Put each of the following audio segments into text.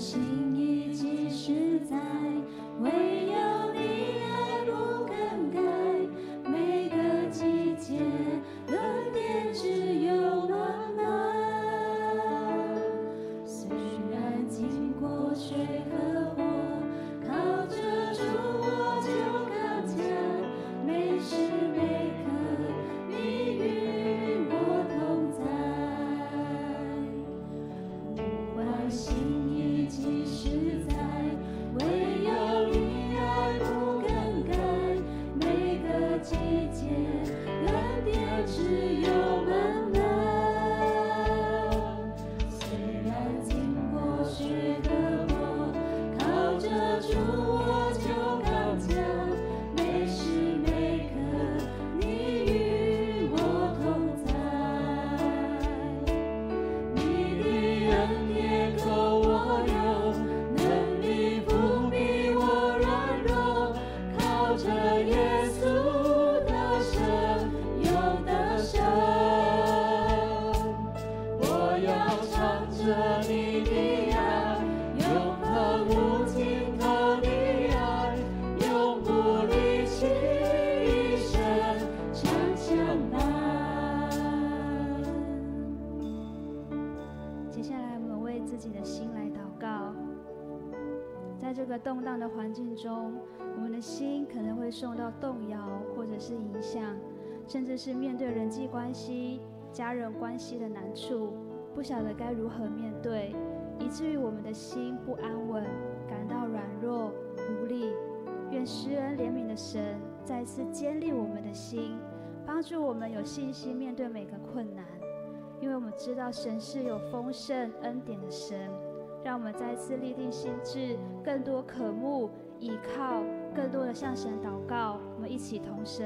心意即实在，唯有你爱不更改，每个季节恩典只有满满。虽然经过水和火，靠着主我就刚强，每时每刻你与我同在。不管心意即实在，唯有你爱不更改，每个季节恩典只有满满。虽然经过水和火，靠着主我就刚强，每时每刻你与我同在。你的恩典够我用，能力不比我软弱，靠着耶稣得胜又得胜。我要唱着你的爱，永恒无尽头的爱，永不离弃，一生常相伴。接下来我们为自己的心来祷告。在这个动荡的环境中，我们的心可能会受到动摇或者是影响，甚至是面对人际关系、家人关系的难处，不晓得该如何面对，以至于我们的心不安稳，感到软弱无力。愿施恩怜悯的神再次坚立我们的心，帮助我们有信心面对每个困难，因为我们知道神是有丰盛恩典的神。让我们再次立定心志，更多渴慕倚靠，更多的向神祷告。我们一起同声。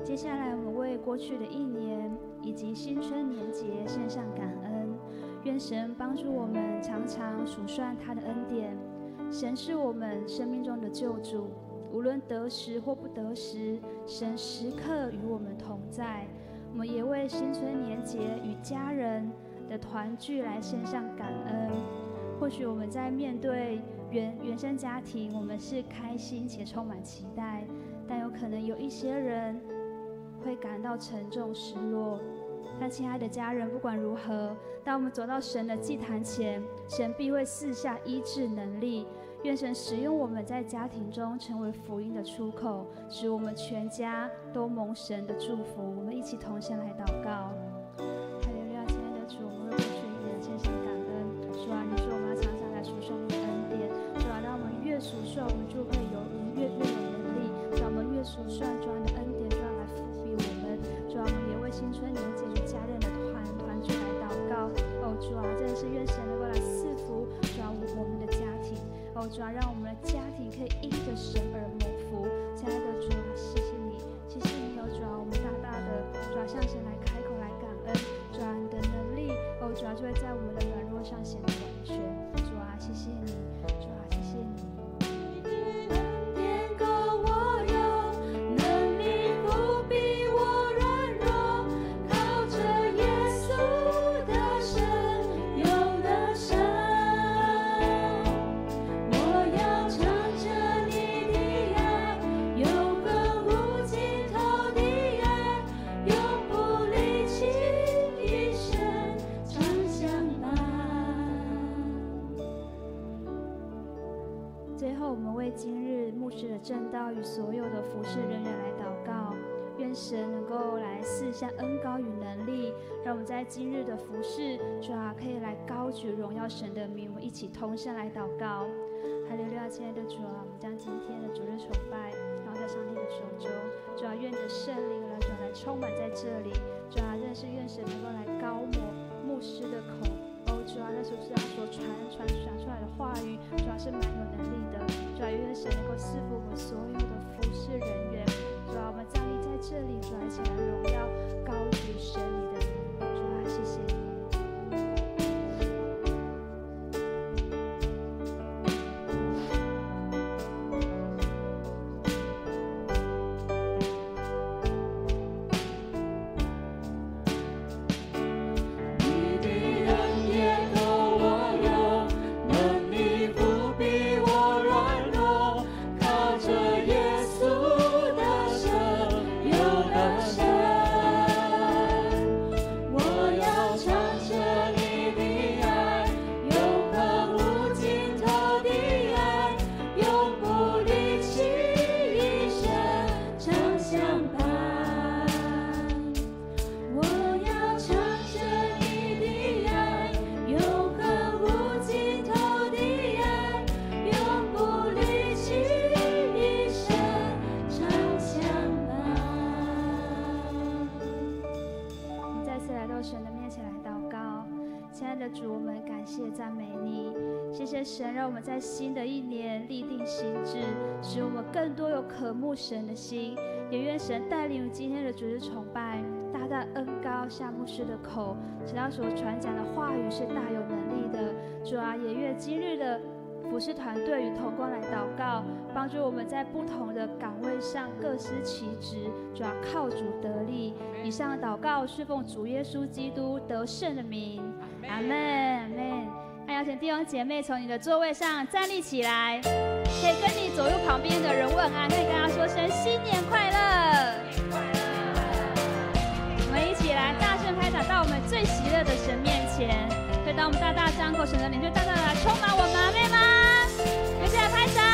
接下来我们为过去的一年以及新春年节献上感恩，愿神帮助我们常常数算他的恩典。神是我们生命中的救主，无论得时或不得时，神时刻与我们同在。我们也为新春年节与家人的团聚来献上感恩。或许我们在面对原生家庭，我们是开心且充满期待，但有可能有一些人会感到沉重失落。但亲爱的家人，不管如何，当我们走到神的祭坛前，神必会赐下医治能力。愿神使用我们在家庭中成为福音的出口，使我们全家都蒙神的祝福。我们一起同声来祷告。哈利路亚，亲爱的主，我们为过去一年献上感恩。主啊，你说我们要常常来数算你的恩典。主啊，让我们越数算，我们就会越有能力。让我们越数算，主啊，你的恩典就要来覆庇我们。主啊，我们也为新春年节与家人的团聚来祷告。哦，主啊，真的是愿神能够来赐福主啊我们的家庭。哦，主啊，让我们的家庭可以因着神而蒙福。亲爱的主啊，谢谢你，谢谢你哦，主啊，我们大大的主啊向神来开口来感恩。主啊，你的能力哦，主啊就会在我们的软弱上显得完全。主啊，谢谢你，主啊，谢谢你。你的恩典够我用，能力们为今日牧师的正道与所有的服事人员来祷告，愿神能够来赐下恩膏与能力，让我们在今日的服事，主啊，可以来高举荣耀神的名，我们一起同声来祷告。哈利路亚，亲爱的主啊，我们将今天的主日崇拜然后在上帝的手中，主啊，愿着圣灵来充满在这里，主啊，真的是愿神能够来高抹牧师的口，主啊，那所传出来的话语，主啊是蛮有能力的，主啊，愿神能够赐福我们所有的服事人员，主啊，我们站立在这里，主啊，一起来荣耀高举神你的名，主啊，谢谢你。神让我们在新的一年立定心志，使我们更多有渴慕神的心，也愿神带领今天的主日崇拜，大大恩膏下牧师的口，使他所传讲的话语是大有能力的。主啊，也愿今日的服事团队与同工来祷告，帮助我们在不同的岗位上各司其职，主啊，靠主得力。以上祷告是奉主耶稣基督得胜的名，阿们，阿们。邀请弟兄姐妹从你的座位上站立起来，可以跟你左右旁边的人问安，可以跟他说声新年快乐。我们一起来大声拍掌到我们最喜乐的神面前，所以当我们大大张口，神的灵就大大的来充满我们，阿们吗？接下来拍掌。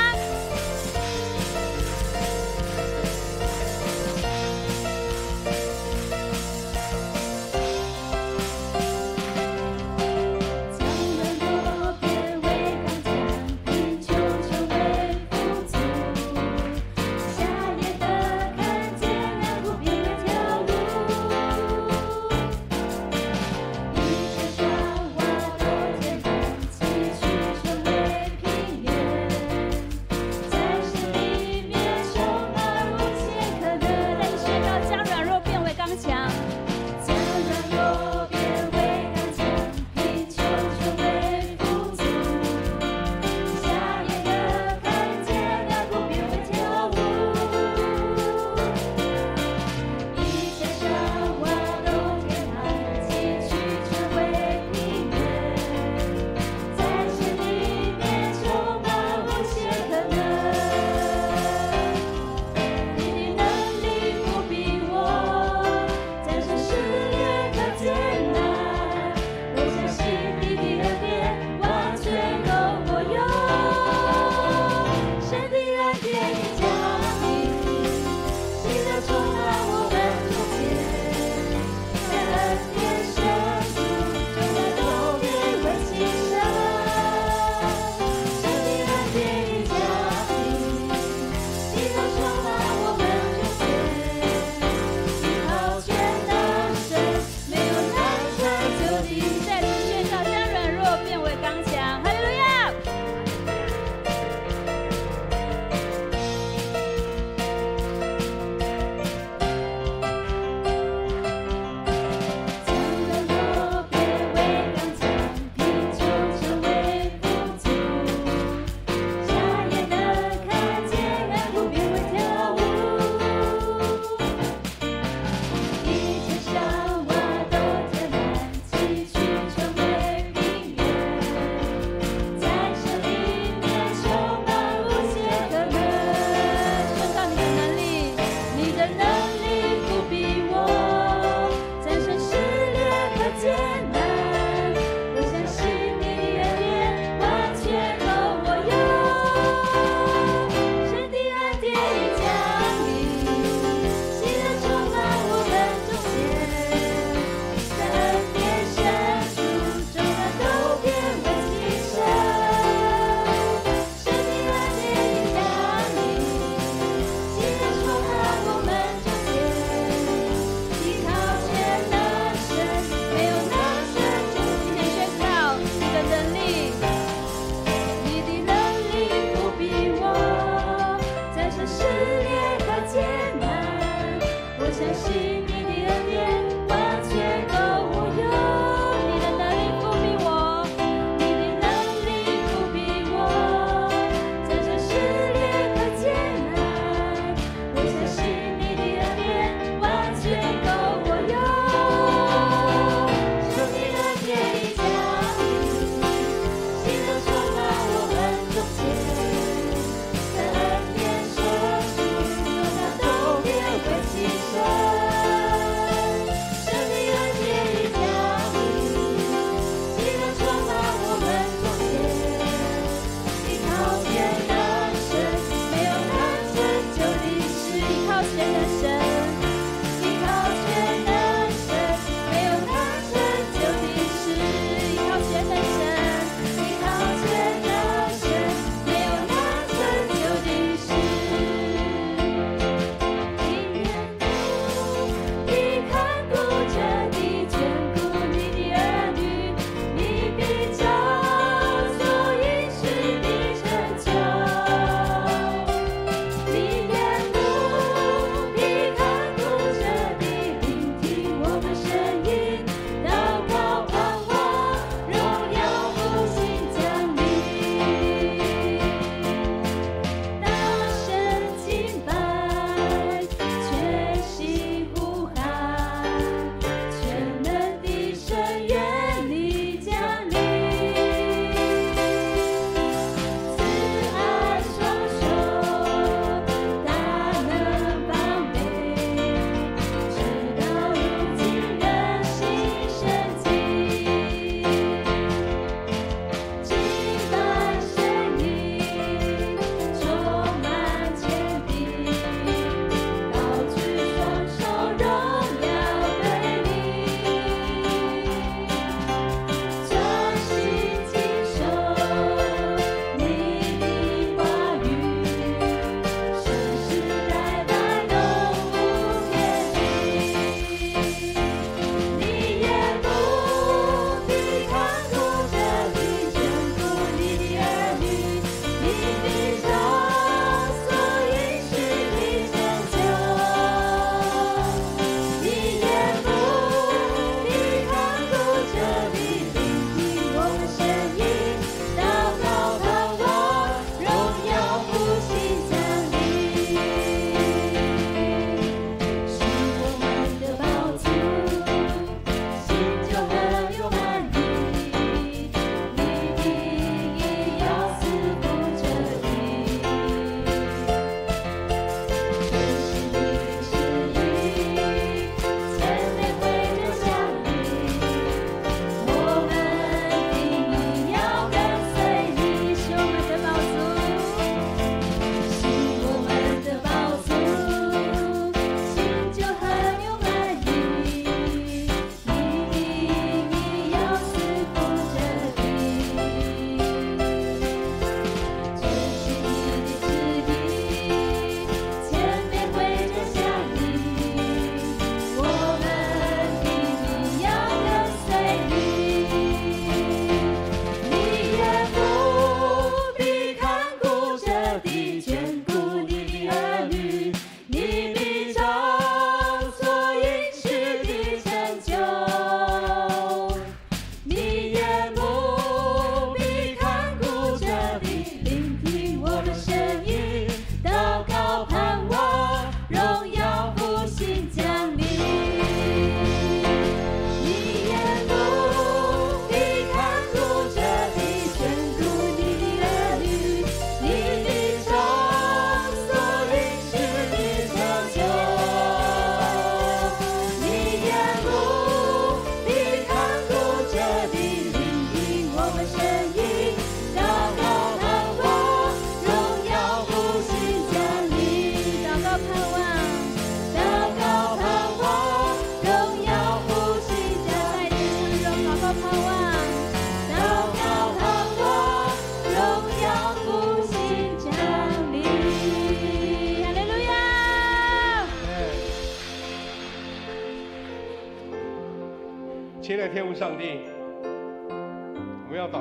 上帝，我们要祷告。